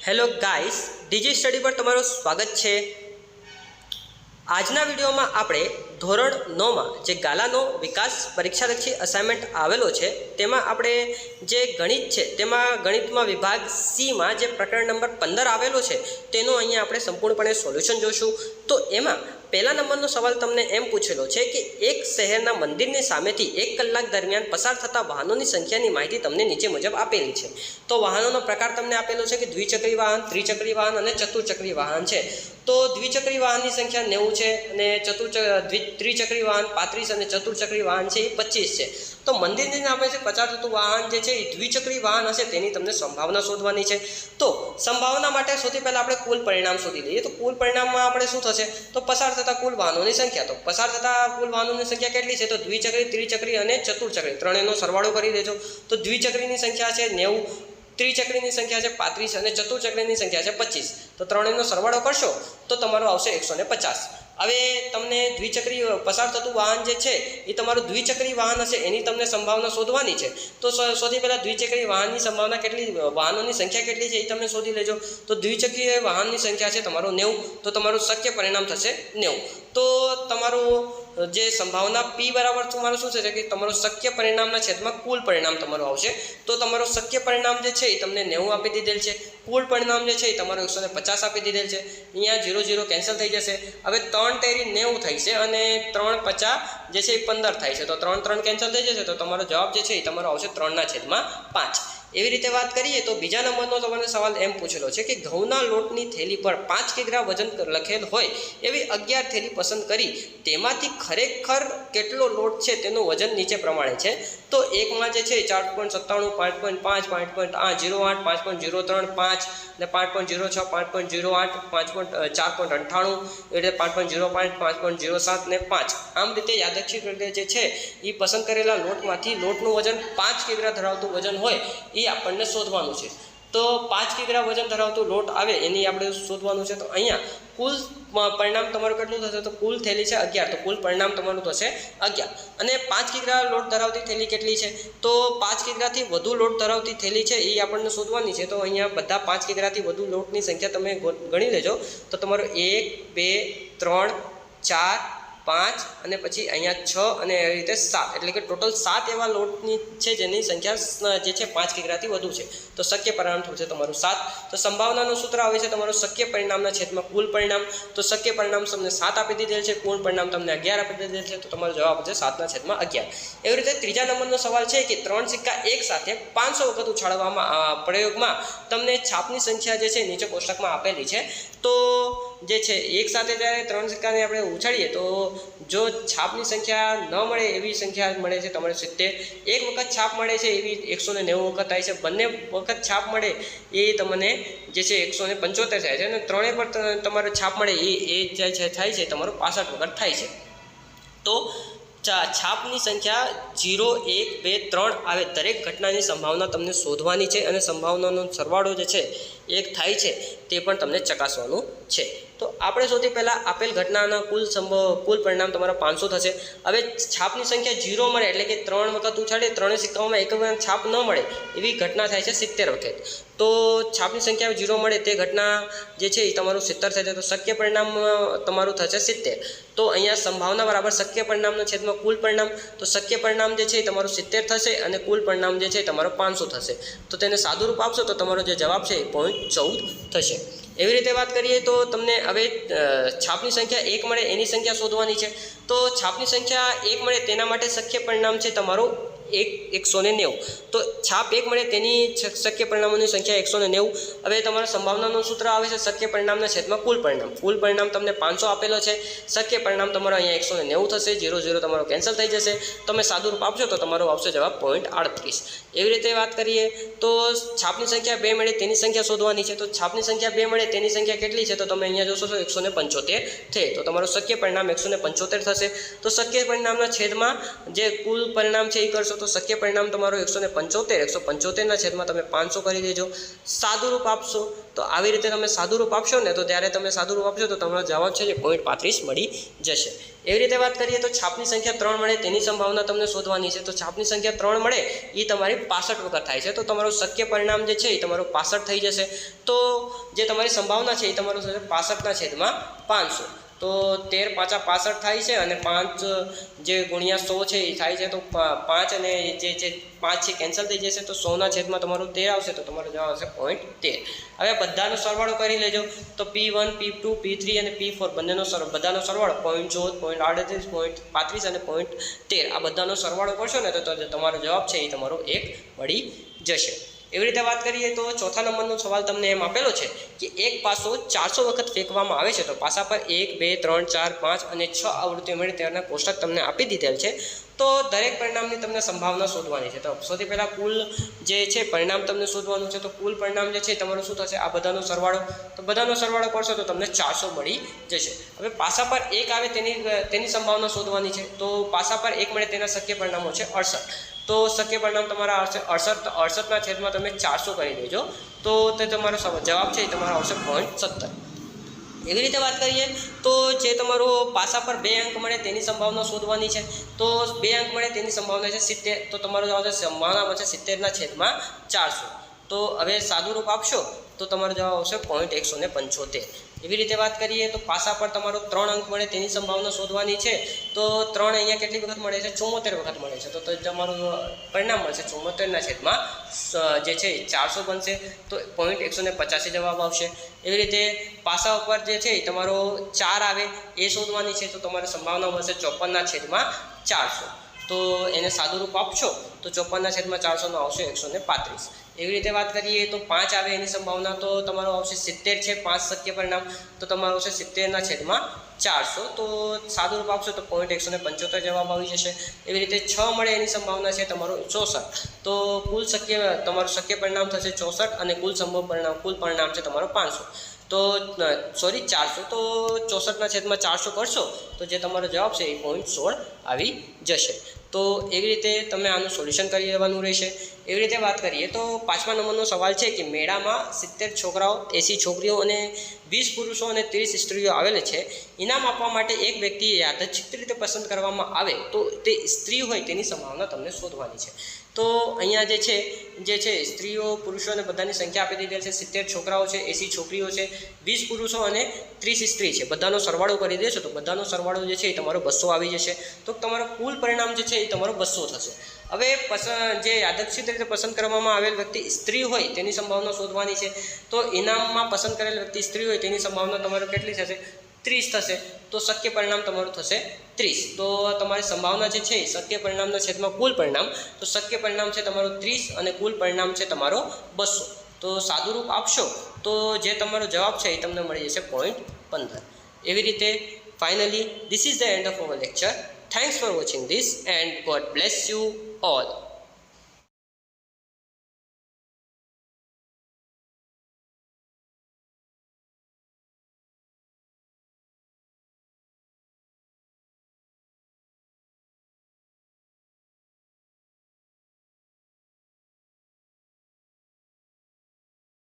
Hello guys, DG study પર તમારું સ્વાગત છે। આજના વિડીયોમાં આપણે ધોરણ 9માં જે ગાલાનો વિકાસ પરીક્ષાલક્ષી અસાઇનમેન્ટ આવેલો છે તેમાં આપણે જે ગણિત છે તેમાં ગણિતમાં વિભાગ સીમાં જે પ્રકરણ નંબર 15 આવેલો છે તેનું અહીંયા આપણે સંપૂર્ણપણે સોલ્યુશન જોશું। તો એમાં પહેલા નંબરનો સવાલ તમને એમ પૂછેલો છે કે એક શહેરના મંદિરની સામેથી 1 કલાક દરમિયાન પસાર થતા વાહનોની સંખ્યાની માહિતી તમને નીચે મુજબ આપેલી છે। તો વાહનોનો પ્રકાર તમને આપેલો છે કે દ્વિચક્રી વાહન, ત્રિચક્રી વાહન અને ચતુર્ચક્રી વાહન છે। તો દ્વિચક્રી વાહનની સંખ્યા 90 છે અને ત્રિચક્રી વાહન 35 અને ચતુર્ચક્રી વાહન છે એ 25 છે। તો મંદિરની સામે છે પસાર થતું વાહન જે છે એ દ્વિચક્રી વાહન હશે તેની તમને સંભાવના શોધવાની છે। તો સંભાવના માટે સૌથી પહેલાં આપણે કુલ પરિણામ શોધી લઈએ। તો કુલ પરિણામમાં આપણે શું થશે તો પસાર થતા કુલ વાહનોની સંખ્યા, તો પસાર થતા કુલ વાહનોની સંખ્યા કેટલી છે તો દ્વિચક્રી, ત્રિચક્રી અને ચતુર્ચક્રી ત્રણેયનો સરવાળો કરી દેજો। તો દ્વિચક્રીની સંખ્યા છે 90, ત્રિચક્રીની સંખ્યા છે 35 અને ચતુર્ચક્રીની સંખ્યા છે 25। તો ત્રણેયનો સરવાળો કરશો તો તમારો આવશે 150। હવે તમને દ્વિચક્રી પસાર થતું વાહન જે છે એ તમારું દ્વિચક્રી વાહન હશે એની તમને સંભાવના શોધવાની છે। તો સૌથી પહેલાં દ્વિચક્રી વાહનની સંભાવના કેટલી, વાહનોની સંખ્યા કેટલી છે એ તમે શોધી લેજો। તો દ્વિચક્રી વાહનની સંખ્યા છે તમારો 90, તો તમારું શક્ય પરિણામ થશે 90। તો તમારું જે સંભાવના પી બરાબર તમારું શું થશે કે તમારું શક્ય પરિણામના છેદમાં કુલ પરિણામ તમારું આવશે। તો તમારું શક્ય પરિણામ જે છે એ તમને 90 આપી દીધેલ છે, કુલ પરિણામ જે છે એ તમારું 150 આપી દીધેલ છે। અહીંયા 0 0 કેન્સલ થઈ જશે। હવે 3 તેરી 90 થાય છે અને 3 50 જે છે એ 15 થાય છે। તો 3 3 કેન્સલ થઈ જશે, તો તમારો જવાબ જે છે એ તમારો આવશે 3/5। એવી રીતે વાત કરીએ તો બીજા નંબરનો તમને સવાલ એમ પૂછેલો છે કે ઘઉંના લોટની થેલી પર 5 કિગ્રા વજન લખેલ હોય એવી 11 થેલી પસંદ કરી તેમાંથી ખરેખર કેટલો લોટ છે તેનું વજન નીચે પ્રમાણે છે। તો એકમાં જે છે 4.97, 5.5, 5.08, 5.03, 5 અને 5.06, 5.08, 4.98 એટલે 5.05, 5.07 ને 5 આમ રીતે યાદચ્છિક રીતે જે છે એ પસંદ કરેલા લોટમાંથી લોટનું વજન 5 કિગ્રા ધરાવતું વજન હોય એ આપણને શોધવાનું છે। તો 5 કિગ્રા વજન ધરાવતું લોટ આવે એની આપણે શોધવાનું છે। તો અહીંયા કુલ પરિણામ તમારું કેટલું થશે તો કુલ થેલી છે 11, તો કુલ પરિણામ તમારું થશે 11। અને 5 કિગ્રા લોટ ધરાવતી થેલી કેટલી છે તો 5 કિગ્રાથી વધુ લોટ ધરાવતી થેલી છે એ આપણને શોધવાની છે। તો અહીંયા બધા 5 કિગ્રાથી વધુ લોટની સંખ્યા તમે ગણી લેજો। તો તમારું 1, 2, 3, 4, 5 અને પછી અહીંયા 6 અને એવી રીતે 7 એટલે કે ટોટલ 7 એવા લોટની છે જેની સંખ્યા જે છે 5 કિગ્રાથી વધુ છે। તો શક્ય પરિણામ થશે તમારું 7। તો સંભાવનાનું સૂત્ર આવે છે તમારું શક્ય પરિણામના છેદમાં કુલ પરિણામ। તો શક્ય પરિણામ તમને 7 આપી દીધેલ છે, કુલ પરિણામ તમને 11 આપી દીધેલ છે। તો તમારો જવાબ છે 7/11। એવી રીતે ત્રીજા નંબરનો સવાલ છે કે 3 સિક્કા એક સાથે 500 વખત ઉછાળવામાં પ્રયોગમાં તમને છાપની સંખ્યા જે છે નીચે કોષ્ટકમાં આપેલી છે। તો જે છે એક સાથે જ્યારે 3 સિક્કાને આપણે ઉછાળીએ તો જો છાપની સંખ્યા ન મળે એવી સંખ્યા મળે છે તમારે 70, એક વખત છાપ મળે છે એવી 190 વખત થાય છે, બંને વખત છાપ મળે એ તમને જે છે 175 થાય છે અને ત્રણેય પર તમારે છાપ મળે એ જે છે થાય છે તમારું 65 વખત થાય છે। તો છાપની સંખ્યા 0, 1, 2, 3 આવે દરેક ઘટનાની સંભાવના તમને શોધવાની છે અને સંભાવનાનો સરવાળો જે છે 1 થાય છે તે પણ તમને ચકાસવાનું છે। તો આપણે સૌથી પહેલાં આપેલ ઘટનાના કુલ પરિણામ તમારા 500 થશે। હવે છાપની સંખ્યા 0 મળે એટલે કે 3 વખત ઉછાળે, ત્રણેય સિક્કાઓમાં એક વખત છાપ ન મળે એવી ઘટના થાય છે 70 વખત। તો છાપની સંખ્યા 0 મળે તે ઘટના જે છે એ તમારું 70 થશે। તો શક્ય પરિણામ તમારું થશે 70। તો અહીંયા સંભાવના બરાબર શક્ય પરિણામના છેદમાં કુલ પરિણામ। તો શક્ય પરિણામ જે છે એ તમારું 70 થશે અને કુલ પરિણામ જે છે એ તમારો 500 થશે। તો તેને સાદું રૂપ આપશો તો તમારો જે જવાબ છે એ 0.14 થશે। એવી રીતે વાત કરીએ તો તમને હવે છાપની સંખ્યા 1 મળે એની સંખ્યા શોધવાની છે। તો છાપની સંખ્યા 1 મળે તેના માટે શક્ય પરિણામ છે તમારું 190। તો છાપ 1 મળે તેની શક્ય પરિણામોની સંખ્યા 190। હવે તમારા સંભાવનાનું સૂત્ર આવે છે શક્ય પરિણામના છેદમાં કુલ પરિણામ। કુલ પરિણામ તમને 500 આપેલો છે, શક્ય પરિણામ તમારો અહીંયા 190 થશે, 0 0 તમારો કેન્સલ થઈ જશે। તમે સાદું રૂપ આપશો તો તમારો આવશે જવાબ 0.38। એવી રીતે વાત કરીએ તો છાપની સંખ્યા 2 મળે તેની સંખ્યા શોધવાની છે। તો છાપની સંખ્યા 2 મળે તેની સંખ્યા કેટલી છે તો તમે અહીંયા જોશો તો 175 છે। તો તમારું શક્ય પરિણામ 175 થશે। તો શક્ય પરિણામના છેદમાં જે કુલ પરિણામ છે એ કરશો તો તો શક્ય પરિણામ તમારું 175, 175ના છેદમાં તમે 500 કરી દેજો. સાદુરૂપ આપશો તો આવી રીતે તમે સાદુરૂપ આપશો ને તો ત્યારે તમે સાદુરૂપ આપશો તો તમારો જવાબ છે જે 0.35 મળી જશે. એવી રીતે વાત કરીએ તો છાપની સંખ્યા 3 મળે તેની સંભાવના તમને શોધવાની છે. તો છાપની સંખ્યા 3 મળે એ તમારી 65 વખત થાય છે. તો તમારું શક્ય પરિણામ જે છે એ તમારું 65 થઈ જશે. તો જે તમારી સંભાવના છે એ તમારું 65ના છેદમાં 500. તો 13 5 65 થાય છે અને 5 જે ગુણ્યા 100 છે એ થાય છે. તો 5 અને જે 5 છે કેન્સલ થઈ જશે. તો 100ના છેદમાં તમારું 13 આવશે. તો તમારો જવાબ આવશે 0.13. હવે બધાનો સરવાળો કરી લેજો. તો P1, P2, P3 અને P4 બધાનો સરવાળો 0.14, 0.38, 0.35 અને 0.13 આ બધાનો સરવાળો કરશો ને તો તમારો જવાબ છે એ તમારો 1 મળી જશે. એવી રીતે વાત કરીએ તો ચોથા નંબરનો સવાલ તમને એમ આપેલો છે કે એક પાસો 400 વખત ફેંકવામાં આવે છે તો પાસા પર 1, 2, 3, 4, 5 અને 6 આવૃત્તિઓ મળી તેના કોષ્ટક તમને આપી દીધેલ છે. તો દરેક પરિણામની તમને સંભાવના શોધવાની છે. તો સૌથી પહેલાં કુલ જે છે પરિણામ તમને શોધવાનું છે. તો કુલ પરિણામ જે છે તમારું શું થશે? આ બધાનો સરવાળો. તો બધાનો સરવાળો કરશો તો તમને 400 મળી જશે. હવે પાસા પર 1 આવે તેની સંભાવના શોધવાની છે. તો પાસા પર 1 મળે તેના શક્ય પરિણામો છે 68. તો શક્ય પરિણામ તમારા આવશે 68ના છેદમાં તમે 400 કરી દેજો. તો તે તમારો જવાબ છે એ તમારો આવશે 0.17. એવી રીતે વાત કરીએ તો જે તમારો પાસા પર 2 અંક મળે તેની સંભાવના શોધવાની છે. તો 2 અંક મળે તેની સંભાવના છે 70. તો તમારો જવાબ સંભાવના છે 70ના છેદમાં 400. તો હવે સાદુરૂપ આપશો તો તમારો જવાબ આવશે 0.175. એવી રીતે વાત કરીએ તો પાસા પર તમારો 3 અંક મળે તેની સંભાવના શોધવાની છે. તો 3 અહીંયા કેટલી વખત મળે છે? 74 વખત મળે છે. તો તમારું પરિણામ મળશે 74ના છેદમાં જે છે 400 બનશે. તો 0.185 જવાબ આવશે. એવી રીતે પાસા ઉપર જે છે તમારો 4 આવે એ શોધવાની છે. તો તમારી સંભાવના મળશે 54ના છેદમાં 400. તો એને સાદુરૂપ આપશો તો 54ના છેદમાં 400 આવશે 135. એવી રીતે વાત કરીએ તો 5 આવે એની સંભાવના તો તમારો આવશે 70 છે. 5 શક્ય પરિણામ તો તમારું આવશે 70ના છેદમાં 400. તો સાદુરૂપ આપશો તો 0.175 જવાબ આવી જશે. એવી રીતે 6 મળે એની સંભાવના છે તમારો 64. તો તમારું શક્ય પરિણામ થશે 64 અને કુલ પરિણામ છે તમારો 500. તો 400. તો 64ના છેદમાં 400 કરશો તો જે તમારો જવાબ છે એ 0.16 આવી જશે. તો એવી રીતે તમે આનું સોલ્યુશન કરી લેવાનું રહેશે. એવી રીતે વાત કરીએ તો 5મા નંબરનો સવાલ છે કે મેળામાં 70 છોકરાઓ, 80 છોકરીઓ અને 20 પુરુષો અને 30 સ્ત્રીઓ આવેલ છે. ઇનામ આપવા માટે એક વ્યક્તિએ યાદચ્છિક રીતે પસંદ કરવામાં આવે તો તે સ્ત્રી હોય તેની સંભાવના તમને શોધવાની છે. તો અહીંયા જે છે સ્ત્રીઓ પુરુષો અને બધાની સંખ્યા આપી દીધેલ છે. 70 છોકરાઓ છે, 80 છોકરીઓ છે, 20 પુરુષો અને 30 સ્ત્રી છે. બધાનો સરવાળો કરી દેશો તો બધાનો સરવાળો જે છે એ તમારો 200 આવી જશે. તો તમારો કુલ પરિણામ જે છે એ તમારો 200 થશે. હવે જે યાદચ્છિક રીતે પસંદ કરવામાં આવેલ વ્યક્તિ સ્ત્રી હોય તેની સંભાવના શોધવાની છે. તો ઇનામમાં પસંદ કરેલ વ્યક્તિ સ્ત્રી હોય તેની સંભાવના તમારો કેટલી થશે? 30 થશે. તો શક્ય પરિણામ તમારું થશે 30. તો તમારી સંભાવના જે છે શક્ય પરિણામના છેદમાં કુલ પરિણામ. તો શક્ય પરિણામ છે તમારું 30 અને કુલ પરિણામ છે તમારો 200. તો સાદુરૂપ આપશો તો જે તમારો જવાબ છે એ તમને મળી જશે 0.15. એવી રીતે finally this is the end of our lecture. Thanks for watching this and God bless you all.